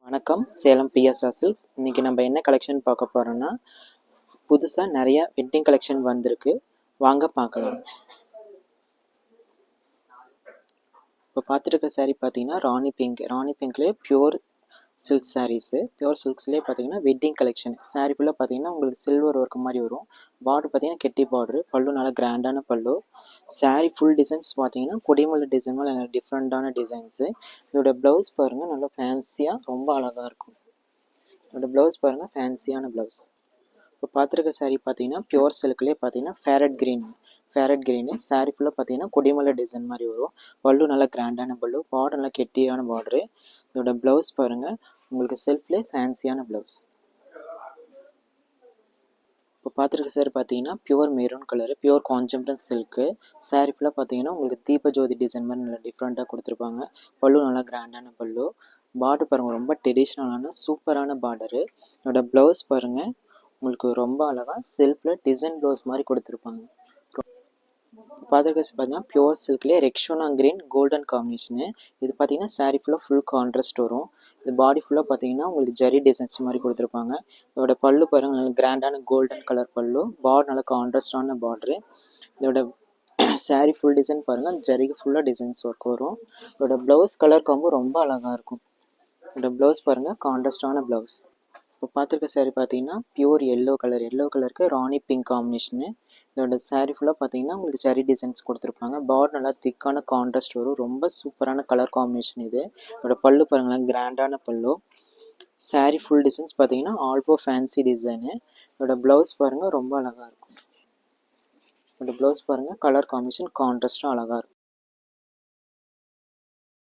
வணக்கம், Salem PSR silks. இன்றைக்கி நம்ம என்ன கலெக்ஷன் பார்க்க போகிறோன்னா, புதுசாக நிறையா வெட்டிங் கலெக்ஷன் வந்திருக்கு. வாங்க பார்க்கலாம். இப்போ பார்த்துருக்க சாரீ பார்த்தீங்கன்னா ராணி பிங்க்லேயே பியூர் சில்க் சாரீஸு. பியூர் சில்க்ஸ்லேயே பார்த்தீங்கன்னா வெட்டிங் கலெக்ஷன். சாரீ ஃபுல்லாக பார்த்தீங்கன்னா உங்களுக்கு சில்வர் ஒர்க் மாதிரி வரும். பார்டர் பார்த்தீங்கன்னா கெட்டி பார்டரு, பல்லு நல்லா கிராண்டான பல்லு. சாரீ ஃபுல் டிசைன்ஸ் பார்த்தீங்கன்னா கொடிமல்லி டிசைன் மேலே டிஃப்ரெண்ட்டான டிசைன்ஸு. இதோட ப்ளவுஸ் பாருங்கள், நல்லா ஃபேன்சியாக ரொம்ப அழகாக இருக்கும். இதோட ப்ளவுஸ் பாருங்கள், ஃபேன்சியான ப்ளவுஸ். இப்போ பார்த்துருக்க சாரீ பார்த்தீங்கன்னா பியூர் சில்க்லேயே பார்த்தீங்கன்னா ஃபேரட் க்ரீனு. சாரீ ஃபுல்லாக பார்த்தீங்கன்னா கொடிமலை டிசைன் மாதிரி வரும். பல்லு நல்லா கிராண்டான பல்லு, பார்டர் நல்லா கெட்டியான பார்டரு. இதோட ப்ளவுஸ் பாருங்கள், உங்களுக்கு செல்ஃப்லேயே ஃபேன்சியான ப்ளவுஸ். இப்போ பார்த்துருக்க சாரீ பார்த்தீங்கன்னா pure maroon colour, pure Kanchipuram silk. Sari ஃபுல்லாக பார்த்தீங்கன்னா உங்களுக்கு தீபஜோதி டிசைன் மாதிரி நல்லா டிஃப்ரெண்ட்டாக கொடுத்துருப்பாங்க. பல்லு நல்லா கிராண்டான பல்லு. பார்டர் பாருங்கள், ரொம்ப ட்ரெடிஷ்னலான சூப்பரான பார்டரு. இதோட ப்ளவுஸ் பாருங்கள், உங்களுக்கு ரொம்ப அழகாக செல்ஃபில் டிசைன் ப்ளவுஸ் மாதிரி கொடுத்துருப்பாங்க. பார்த்துருக்க பார்த்தீங்கன்னா பியூர் சில்க்லேயே ரெக்ஷோனா கிரீன் கோல்டன் காம்பினேஷனு. இது பார்த்தீங்கன்னா சாரீ ஃபுல்லாக ஃபுல் கான்ட்ராஸ்ட் வரும். இது பாடி ஃபுல்லாக பார்த்தீங்கன்னா உங்களுக்கு ஜரி டிசைன்ஸ் மாதிரி கொடுத்துருப்பாங்க. இதோட பல்லு பாருங்கள், நல்ல கிராண்டான கோல்டன் கலர் பல்லு, பார்டர் நல்லா கான்ட்ராஸ்டான பார்டரு. இதோட சாரீ ஃபுல் டிசைன் பாருங்கள், ஜரிக்கு ஃபுல்லாக டிசைன்ஸ் ஒர்க் வரும். இதோட ப்ளவுஸ் கலர் காம்போ ரொம்ப அழகாக இருக்கும். இதோட ப்ளவுஸ் பாருங்கள், கான்ட்ராஸ்டான ப்ளவுஸ். இப்போ பார்த்துருக்க சாரீ பார்த்தீங்கன்னா பியூர் எல்லோ கலருக்கு ராணி பிங்க் காம்பினேஷனு. இதோட சாரீ ஃபுல்லாக பார்த்தீங்கன்னா உங்களுக்கு ஜரி டிசைன்ஸ் கொடுத்துருப்பாங்க. பார்டர் நல்லா திக்கான கான்ட்ராஸ்ட் வரும். ரொம்ப சூப்பரான கலர் காம்பினேஷன் இது. இதோட பல்லு பாருங்களேன், கிராண்டான பல்லு. சாரீ ஃபுல் டிசைன்ஸ் பார்த்தீங்கன்னா ஆல்போ ஃபேன்சி டிசைனு. இதோட ப்ளவுஸ் பாருங்கள், ரொம்ப அழகாக இருக்கும். இதோட ப்ளவுஸ் பாருங்கள், கலர் காம்பினேஷன் கான்ட்ராஸ்ட்டாக அழகாக இருக்கும்.